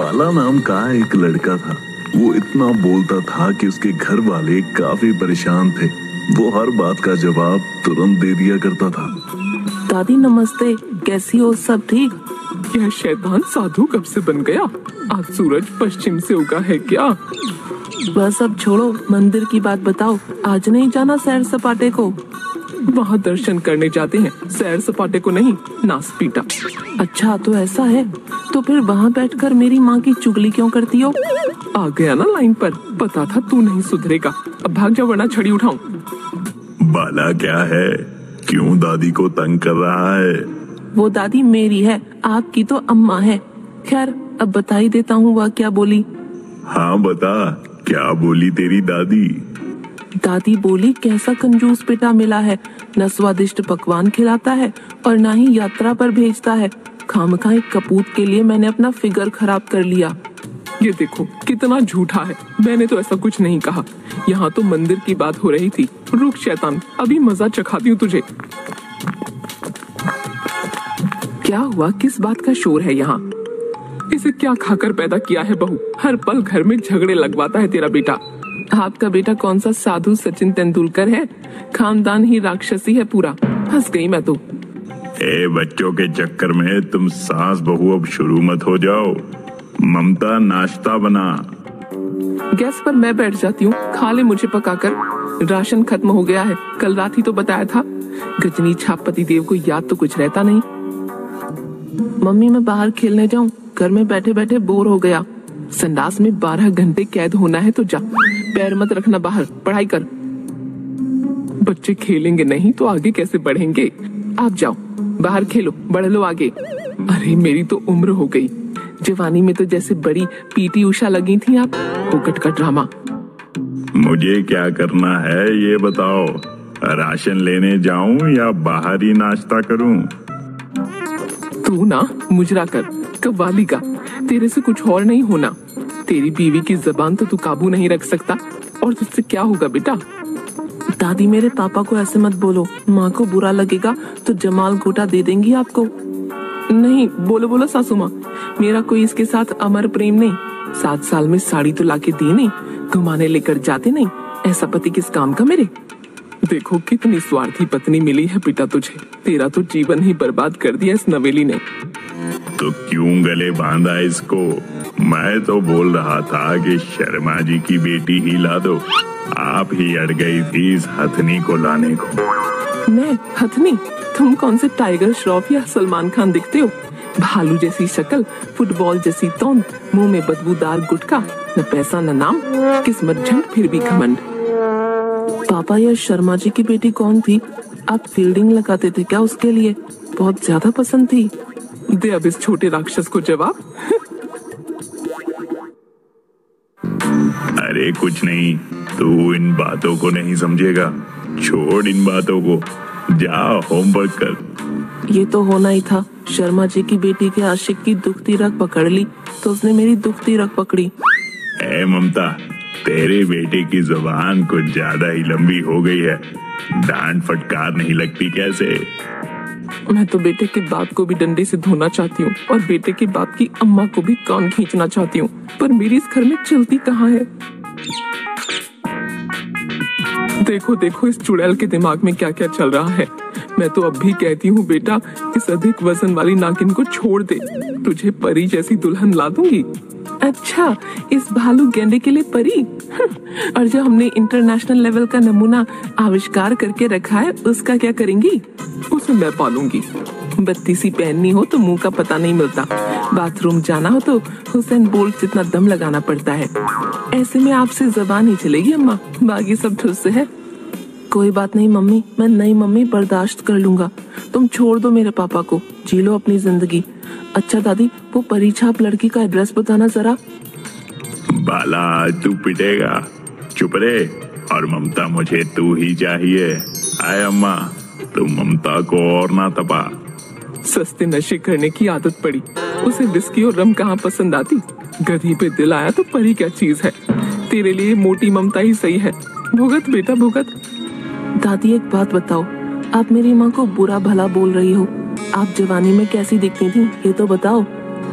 बाला नाम का एक लड़का था। वो इतना बोलता था कि उसके घर वाले काफी परेशान थे। वो हर बात का जवाब तुरंत दे दिया करता था। दादी नमस्ते, कैसी हो? सब ठीक? यह शैतान साधु कब से बन गया? आज सूरज पश्चिम से उगा है क्या? बस अब छोड़ो, मंदिर की बात बताओ। आज नहीं जाना सैर सपाटे को? वहाँ दर्शन करने जाते हैं, सैर सपाटे को नहीं। नास पीटा। अच्छा तो ऐसा है, तो फिर वहाँ बैठकर मेरी माँ की चुगली क्यों करती हो? आ गया ना लाइन पर। पता था तू नहीं सुधरेगा। अब भाग जा वरना छड़ी उठाऊं। बाला क्या है? क्यों दादी को तंग कर रहा है? वो दादी मेरी है, आपकी तो अम्मा है। खैर अब बता ही देता हूँ वह क्या बोली। हाँ बता, क्या बोली तेरी दादी? दादी बोली कैसा कंजूस बेटा मिला है, न स्वादिष्ट पकवान खिलाता है और न ही यात्रा पर भेजता है। खामखा एक कपूत के लिए मैंने अपना फिगर खराब कर लिया। ये देखो कितना झूठा है। मैंने तो ऐसा कुछ नहीं कहा। यहाँ तो मंदिर की बात हो रही थी। रुक शैतान, अभी मजा चखाती हूँ तुझे। क्या हुआ? किस बात का शोर है यहाँ? इसे क्या खाकर पैदा किया है बहू? हर पल घर में झगड़े लगवाता है तेरा बेटा। आपका बेटा कौन सा साधु सचिन तेंदुलकर है? खानदान ही राक्षसी है पूरा। हंस गई मैं तो। ए बच्चों के चक्कर में तुम सास बहू अब शुरू मत हो जाओ। ममता नाश्ता बना। गैस पर मैं बैठ जाती हूँ, खा ले मुझे पकाकर। राशन खत्म हो गया है, कल रात ही तो बताया था। गजनी छाप पति देव को याद तो कुछ रहता नहीं। मम्मी मैं बाहर खेलने जाऊं? घर में बैठे बैठे बोर हो गया। संडास में 12 घंटे कैद होना है तो जा, पैर मत रखना बाहर, पढ़ाई कर। बच्चे खेलेंगे नहीं तो आगे कैसे बढ़ेंगे? आप जाओ बाहर खेलो, बढ़ लो आगे। अरे मेरी तो उम्र हो गई। जवानी में तो जैसे बड़ी पीटी उषा लगी थी आप। फोकट का ड्रामा। मुझे क्या करना है ये बताओ? राशन लेने जाऊं या बाहर ही नाश्ता करूं? तू ना मुजरा कर, कव्वाली का। तेरे से कुछ और नहीं होना। तेरी बीवी की जबान तो तू काबू नहीं रख सकता, और तुझसे क्या होगा बेटा? दादी मेरे पापा को ऐसे मत बोलो, माँ को बुरा लगेगा तो जमाल गोटा दे देंगी आपको। नहीं बोलो बोलो सासू माँ, मेरा कोई इसके साथ अमर प्रेम नहीं। 7 साल में साड़ी तो लाके दी नहीं, घुमाने लेकर जाते नहीं। ऐसा पति किस काम का मेरे? देखो कितनी स्वार्थी पत्नी मिली है बेटा तुझे। तेरा तो जीवन ही बर्बाद कर दिया इस नवेली ने। तो क्यों गले बांधा इसको? मैं तो बोल रहा था कि शर्मा जी की बेटी ही ला दो। आप ही अड़ गई थी इस हथनी को लाने को। मैं हथनी? तुम कौन से टाइगर श्रॉफ या सलमान खान दिखते हो? भालू जैसी शक्ल, फुटबॉल जैसी तौंद, मुंह में बदबूदार गुटखा, न पैसा न नाम, किस्मत झंड फिर भी घमंड। पापा यह शर्मा जी की बेटी कौन थी? आप फील्डिंग लगाते थे क्या उसके लिए? बहुत ज्यादा पसंद थी। दे अब इस छोटे राक्षस को जवाब। अरे कुछ नहीं, तू इन बातों को नहीं समझेगा। छोड़ इन बातों को, जा होमवर्क कर। ये तो होना ही था। शर्मा जी की बेटी के आशिक की दुखती रग पकड़ ली तो उसने मेरी दुखती रग पकड़ी। ए ममता, तेरे बेटे की जुबान कुछ ज्यादा ही लंबी हो गई है। डांट फटकार नहीं लगती कैसे? मैं तो बेटे के बाप को भी डंडे से धोना चाहती हूँ और बेटे के बाप की अम्मा को भी कान खींचना चाहती हूँ, पर मेरी इस घर में चलती कहाँ है? देखो देखो इस चुड़ैल के दिमाग में क्या क्या चल रहा है। मैं तो अब भी कहती हूँ बेटा, इस अधिक वजन वाली नागिन को छोड़ दे। तुझे परी जैसी दुल्हन ला दूंगी। अच्छा, इस भालू गेंडे के लिए परी? और जो हमने इंटरनेशनल लेवल का नमूना आविष्कार करके रखा है उसका क्या करेंगी? उसे मैं पालूंगी। बत्ती सी पहननी हो तो मुंह का पता नहीं मिलता, बाथरूम जाना हो तो हुसैन बोल्ट जितना दम लगाना पड़ता है। ऐसे में आपसे जबान ही चलेगी अम्मा, बाकी सब ठुस से है। कोई बात नहीं मम्मी, मैं नई मम्मी बर्दाश्त कर लूंगा। तुम छोड़ दो मेरे पापा को, जी लो अपनी जिंदगी। अच्छा दादी, वो परीछाप लड़की का एड्रेस बताना जरा। बाला तू पिटेगा, चुप रहे। और ममता मुझे तू ही चाहिए। आए अम्मा, तुम ममता को और ना तपा। सस्ते नशे करने की आदत पड़ी, उसे विस्की और रम कहाँ पसंद आती। गधी पे दिल आया तो परी क्या चीज है। तेरे लिए मोटी ममता ही सही है। भुगत बेटा भुगत। दादी एक बात बताओ, आप मेरी माँ को बुरा भला बोल रही हो। आप जवानी में कैसी दिखती थी ये तो बताओ।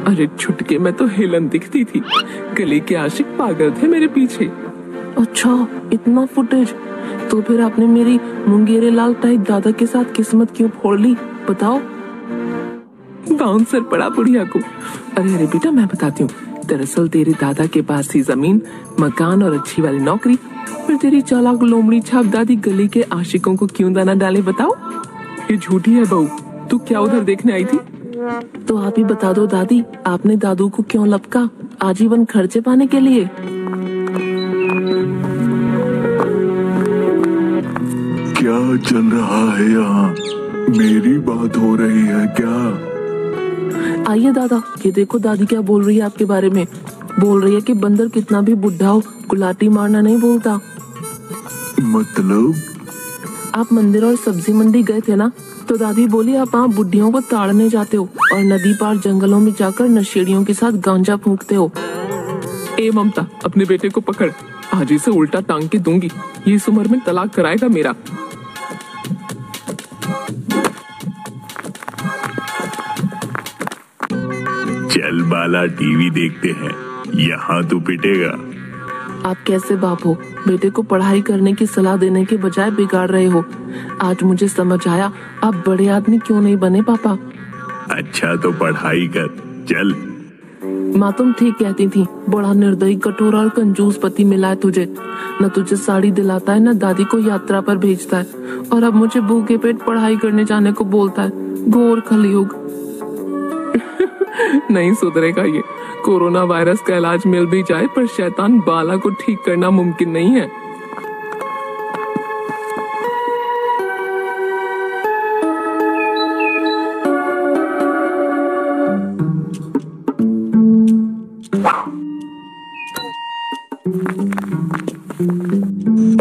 अरे छुटके, मैं तो हेलन दिखती थी। गली के आशिक पागल थे मेरे पीछे। अच्छा, इतना फुटेज? तो फिर आपने मेरी मुंगेरे लाल टाइप दादा के साथ किस्मत क्यों फोड़ ली, बताओ? बाउंसर पड़ा बुढ़िया को। अरे अरे बेटा, मैं बताती हूँ। दरअसल तेरे दादा के पास थी जमीन, मकान और अच्छी वाली नौकरी। फिर तेरी चालाक लोमड़ी छाप दादी गली के आशिकों को क्यों दाना डाले, बताओ? ये झूठी है बहू। तू क्या उधर देखने आई थी? तो आप ही बता दो दादी, आपने दादू को क्यों लपका? आजीवन खर्चे पाने के लिए? क्या चल रहा है यहाँ? मेरी बात हो रही है क्या? आइए दादा, ये देखो दादी क्या बोल रही है आपके बारे में। बोल रही है कि बंदर कितना भी बुढ़ा हो, गुलाटी मारना नहीं बोलता। मतलब? आप मंदिर और सब्जी मंडी गए थे ना, तो दादी बोली आप वहाँ बुढ़ियों को ताड़ने जाते हो और नदी पार जंगलों में जाकर नशेड़ियों के साथ गांजा फूंकते हो। ए ममता, अपने बेटे को पकड़। आज इसे उल्टा टांग के दूंगी। ये इस उम्र में तलाक कराएगा मेरा। चल बाला, टीवी देखते हैं। यहाँ तू पिटेगा। आप कैसे बाप हो? बेटे को पढ़ाई करने की सलाह देने के बजाय बिगाड़ रहे हो। आज मुझे समझ आया आप बड़े आदमी क्यों नहीं बने पापा। अच्छा तो पढ़ाई कर, चल। माँ तुम ठीक कहती थी, बड़ा निर्दयी, कठोर और कंजूस पति मिला है तुझे। न तुझे साड़ी दिलाता है, न दादी को यात्रा पर भेजता है, और अब मुझे भूखे पेट पढ़ाई करने जाने को बोलता है। घोर कलयुग। नहीं सुधरेगा ये। कोरोना वायरस का इलाज मिल भी जाए, पर शैतान बाला को ठीक करना मुमकिन नहीं है।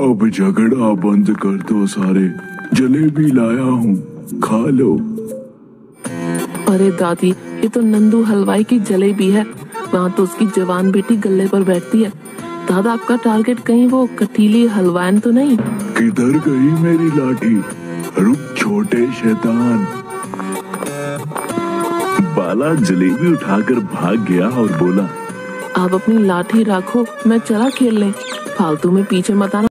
अब झगड़ा बंद कर दो सारे। जलेबी लाया हूँ, खा लो। अरे दादी, ये तो नंदू हलवाई की जलेबी है। वहाँ तो उसकी जवान बेटी गले पर बैठती है। दादा आपका टारगेट कहीं वो कटीली हलवाइन तो नहीं? किधर गई मेरी लाठी? रुक छोटे शैतान। बाला जलेबी उठाकर भाग गया और बोला, आप अपनी लाठी रखो, मैं चला खेलने। फालतू में पीछे मत आना।